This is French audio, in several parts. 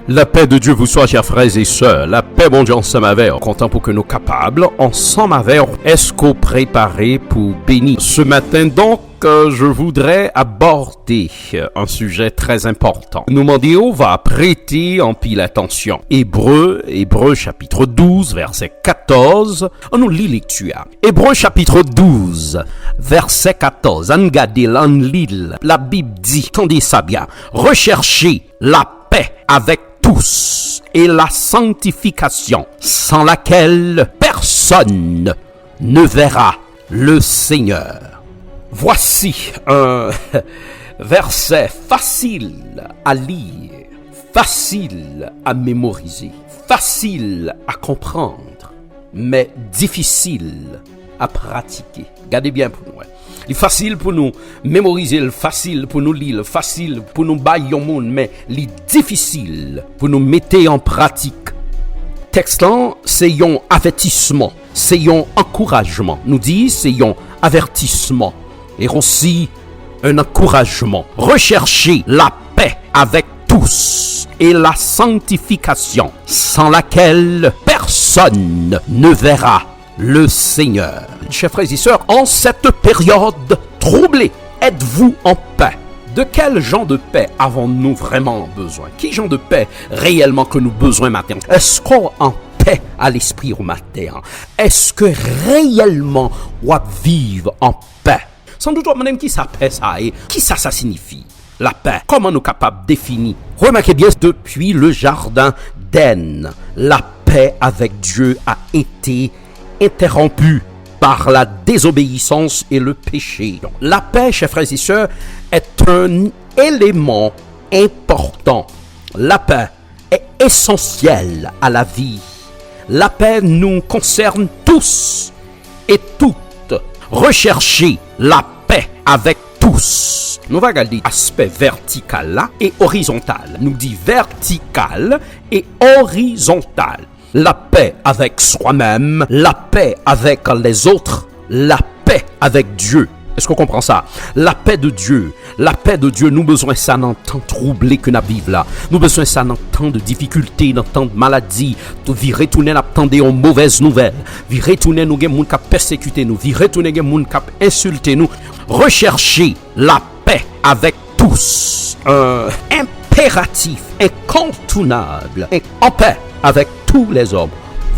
La paix de Dieu vous soit, chers frères et sœurs. La paix, bon Dieu, ensemble avec, content pour que nous capables, ensemble avec, est-ce qu'on préparé pour bénir. Ce matin, donc, je voudrais aborder un sujet très important. Nous m'en va prêter en pile attention. Hébreu chapitre 12, verset 14. On nous lit lecture. Hébreu chapitre 12, verset 14. On regarde l'île. La Bible dit, tendez ça bien, recherchez la paix avec tous et la sanctification, sans laquelle personne ne verra le Seigneur. Voici un verset facile à lire, facile à mémoriser, facile à comprendre, mais difficile à pratiquer. Regardez bien pour nous. Il est facile pour nous mémoriser, facile pour nous lire, facile pour nous bailler au monde, mais il est difficile pour nous mettre en pratique. Texte là, c'est un avertissement, c'est un encouragement. Nous dit, c'est un avertissement et aussi un encouragement. Recherchez la paix avec tous et la sanctification, sans laquelle personne ne verra le Seigneur. Chers frères et sœurs, en cette période troublée, êtes-vous en paix? De quel genre de paix avons-nous vraiment besoin? Quel genre de paix réellement que nous avons besoin matin? Est-ce qu'on est en paix à l'esprit au matin? Est-ce que réellement on vivre en paix? Sans doute, madame, qui ça paix ça et qui ça signifie? La paix, comment nous capables de définir? Remarquez bien, depuis le jardin d'Éden, la paix avec Dieu a été interrompue par la désobéissance et le péché. Donc, la paix, chers frères et sœurs, est un élément important. La paix est essentielle à la vie. La paix nous concerne tous et toutes. Recherchez la paix avec tous. Nous allons regarder l'aspect vertical là et horizontal. Nous dit vertical et horizontal. La paix avec soi-même, la paix avec les autres, la paix avec Dieu. Est-ce qu'on comprend ça? La paix de Dieu, nous besoin ça dans temps troublé que nous vivons là. Nous besoin ça dans temps de difficultés, dans temps de maladie. Vi retourner n'attendez en mauvaise nouvelle. Vi retourner nous gen moun k'ap persécuter nous, vi retourner gen moun k'ap insulter nous. Recherchez la paix avec tous. Impératif, incontournable, en paix avec tous les hommes.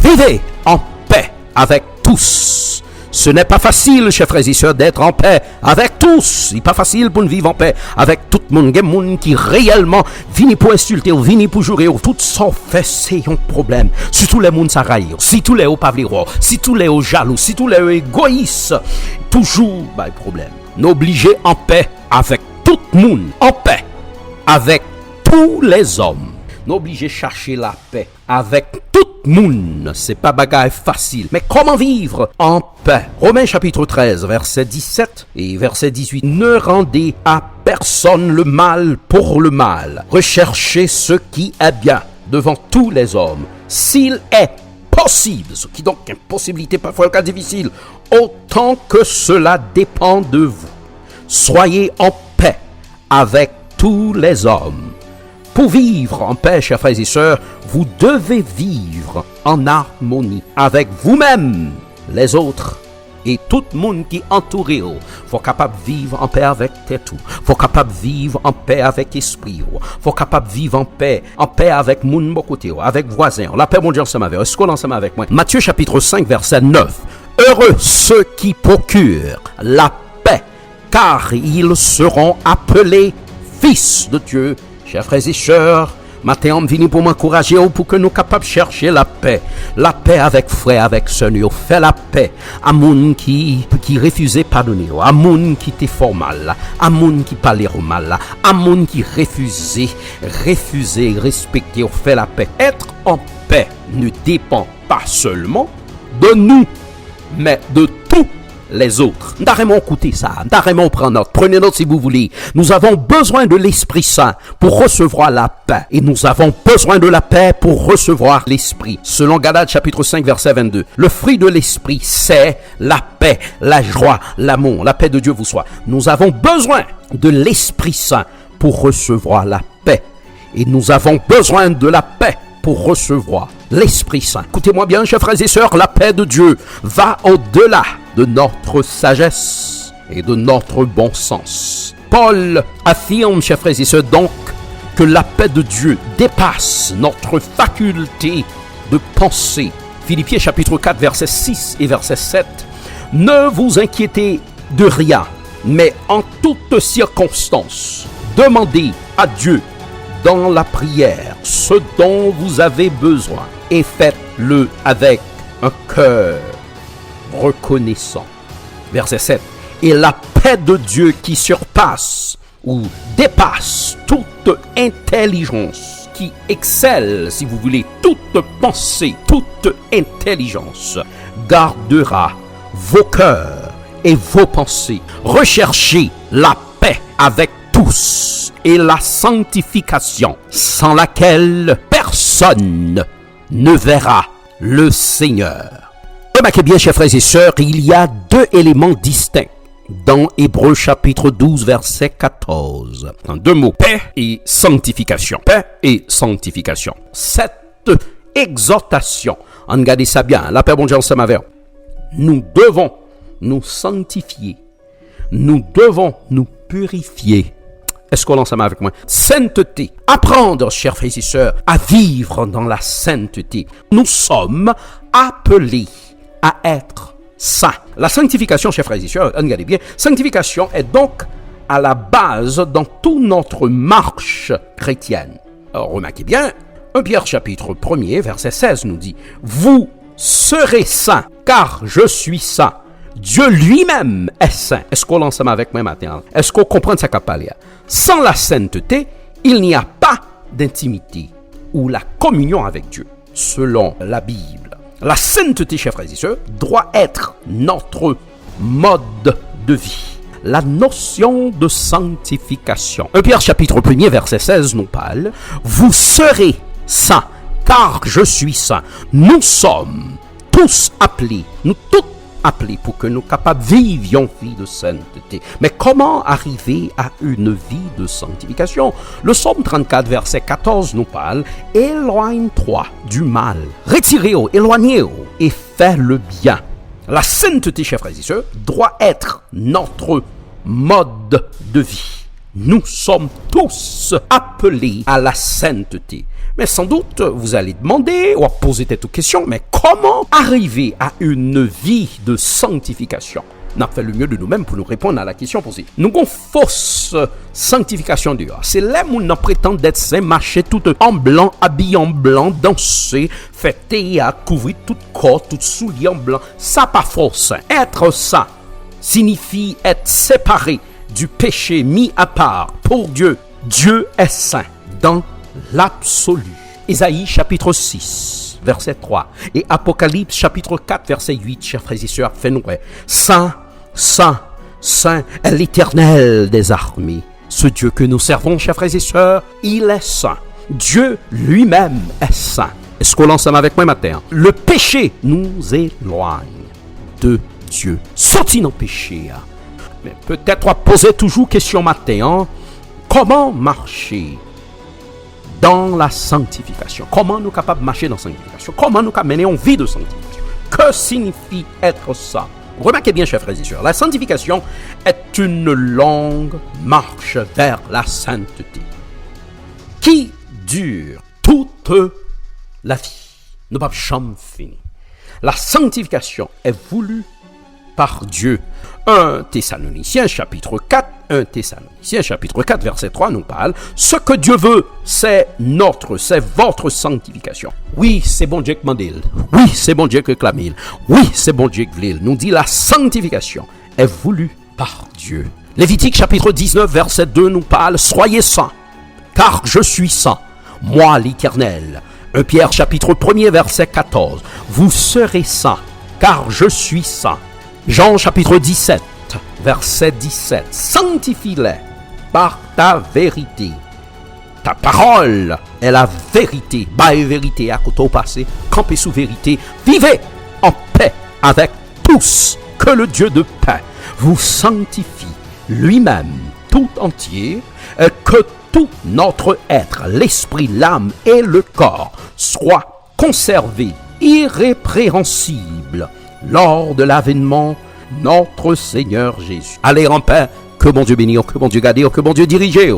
Vivez en paix avec tous. Ce n'est pas facile, chers frères et sœurs, d'être en paix avec tous. Ce n'est pas facile pour nous vivre en paix avec tout le monde. Il y a des gens qui réellement viennent pour insulter, ou viennent pour jurer, ou tout ça fait, c'est un problème. Si tous les gens s'arraillent, si tous les gens pas si tous les gens jaloux, si tous les gens égoïstes, toujours, problème. Nous obligés en paix avec tout le monde, en paix avec tous les hommes. Nous obligés de chercher la paix avec tout le monde. C'est pas bagaille facile. Mais comment vivre en paix? Romains chapitre 13, verset 17 et verset 18. Ne rendez à personne le mal pour le mal. Recherchez ce qui est bien devant tous les hommes. S'il est possible, ce qui donc est une possibilité, parfois le cas difficile, autant que cela dépend de vous. Soyez en paix avec tous les hommes. Pour vivre en paix, chers frères et sœurs, vous devez vivre en harmonie avec vous-même, les autres et tout le monde qui entoure vous. Faut capable de vivre en paix avec tête. Faut capable de vivre en paix avec esprit. Faut capable de vivre en paix avec moun bon côté, avec voisins. La paix, mon Dieu, ensemble avec. Est-ce qu'on ensemble avec moi? Matthieu chapitre 5, verset 9. Heureux ceux qui procurent la paix, car ils seront appelés fils de Dieu. Chers frères et sœurs, matin on vient pour m'encourager pour que nous soyons capables de chercher la paix. La paix avec frère, avec sœur. Fait la paix à moun qui refusait pardonner, à moun qui était fort mal, à moun qui parlait mal, à moun qui refusait respecter. Fait la paix. Être en paix ne dépend pas seulement de nous, mais de tout les autres. D'arrêtement écouter ça, d'arrêtement prendre note. Prenez note si vous voulez. Nous avons besoin de l'Esprit Saint pour recevoir la paix. Et nous avons besoin de la paix pour recevoir l'Esprit. Selon Galates chapitre 5 verset 22. Le fruit de l'Esprit, c'est la paix, la joie, l'amour. La paix de Dieu vous soit. Nous avons besoin de l'Esprit Saint pour recevoir la paix. Et nous avons besoin de la paix pour recevoir l'Esprit Saint. Écoutez-moi bien, chers frères et sœurs, la paix de Dieu va au-delà de notre sagesse et de notre bon sens. Paul affirme, chers frères et sœurs, donc, que la paix de Dieu dépasse notre faculté de penser. Philippiens chapitre 4, verset 6 et verset 7. Ne vous inquiétez de rien, mais en toutes circonstances, demandez à Dieu dans la prière ce dont vous avez besoin et faites-le avec un cœur reconnaissant. Verset 7. Et la paix de Dieu qui surpasse ou dépasse toute intelligence, qui excelle, si vous voulez, toute pensée, toute intelligence, gardera vos cœurs et vos pensées. Recherchez la paix avec tous et la sanctification, sans laquelle personne ne verra le Seigneur. Remarquez bien, chers frères et sœurs, il y a deux éléments distincts dans Hébreux chapitre 12, verset 14. En deux mots, paix et sanctification. Paix et sanctification. Cette exhortation, regardez ça bien, la paix bon Dieu ensemble avec. Nous devons nous sanctifier. Nous devons nous purifier. Est-ce qu'on ensemble avec moi? Sainteté. Apprendre, chers frères et sœurs, à vivre dans la sainteté. Nous sommes appelés à être saints. La sanctification, chers frères et sœurs, regardez bien, sanctification est donc à la base dans toute notre marche chrétienne. Alors, remarquez bien, 1 Pierre chapitre 1er, verset 16 nous dit, « Vous serez saints, car je suis saint. Dieu lui-même est saint. » Est-ce qu'on l'ensemble avec moi maintenant? Est-ce qu'on comprend ça qu'a parlé? Sans la sainteté, il n'y a pas d'intimité ou la communion avec Dieu, selon la Bible. La sainteté, chers frères et sœurs, doit être notre mode de vie. La notion de sanctification. 1 Pierre chapitre 1er, verset 16 nous parle. Vous serez saints, car je suis saint. Nous sommes tous appelés, nous toutes appelés pour que nous capables vivions vie de sainteté. Mais comment arriver à une vie de sanctification? Le psaume 34, verset 14 nous parle. Éloigne-toi du mal. Retirez-vous, éloignez-vous et fais le bien. La sainteté, chers frères et sœurs, doit être notre mode de vie. Nous sommes tous appelés à la sainteté. Mais sans doute, vous allez demander ou poser cette question, mais comment arriver à une vie de sanctification? On a fait le mieux de nous-mêmes pour nous répondre à la question posée. Nous avons fausse sanctification dehors. C'est là où nous prétendons d'être saints, marcher tout en blanc, habillé en blanc, danser, faire théâtre, couvrir tout corps, tout soulier en blanc. Ça pas faux saint. Être saint signifie être séparé du péché, mis à part pour Dieu. Dieu est saint dans l'absolu. Ésaïe chapitre 6, verset 3 et Apocalypse chapitre 4, verset 8, chers frères et sœurs, fais-nous saint, saint, saint est l'Éternel des armées. Ce Dieu que nous servons, chers frères et sœurs, il est saint. Dieu lui-même est saint. Est-ce qu'on l'ensemble avec moi matin? Le péché nous éloigne de Dieu. Sorti dans le péché. Mais peut-être on va poser toujours question matin. Comment marcher dans la sanctification? Comment nous sommes capables de marcher dans la sanctification? Comment nous sommes mener une vie de sanctification? Que signifie être saint? Remarquez bien, chers frères et sœurs, la sanctification est une longue marche vers la sainteté qui dure toute la vie. Nous ne pouvons jamais finir. La sanctification est voulue par Dieu. 1 Thessaloniciens chapitre 4, 1 Thessaloniciens chapitre 4 verset 3 nous parle. Ce que Dieu veut, c'est votre sanctification. Oui, c'est bon Dieu qui m'a dit. Oui, c'est bon Dieu qui clame. Oui, c'est bon Dieu qui voulait. Nous dit la sanctification est voulue par Dieu. Lévitique chapitre 19 verset 2 nous parle. Soyez saints, car je suis saint, moi l'Éternel. 1 Pierre chapitre 1er verset 14. Vous serez saints, car je suis saint. Jean chapitre 17, verset 17. Sanctifie-les par ta vérité. Ta parole est la vérité. Baille vérité à côté au passé. Campez sous vérité. Vivez en paix avec tous. Que le Dieu de paix vous sanctifie lui-même tout entier. Et que tout notre être, l'esprit, l'âme et le corps soient conservés irrépréhensibles lors de l'avènement notre Seigneur Jésus. Allez en paix, que bon Dieu bénisse, que bon Dieu garde, que bon Dieu dirige.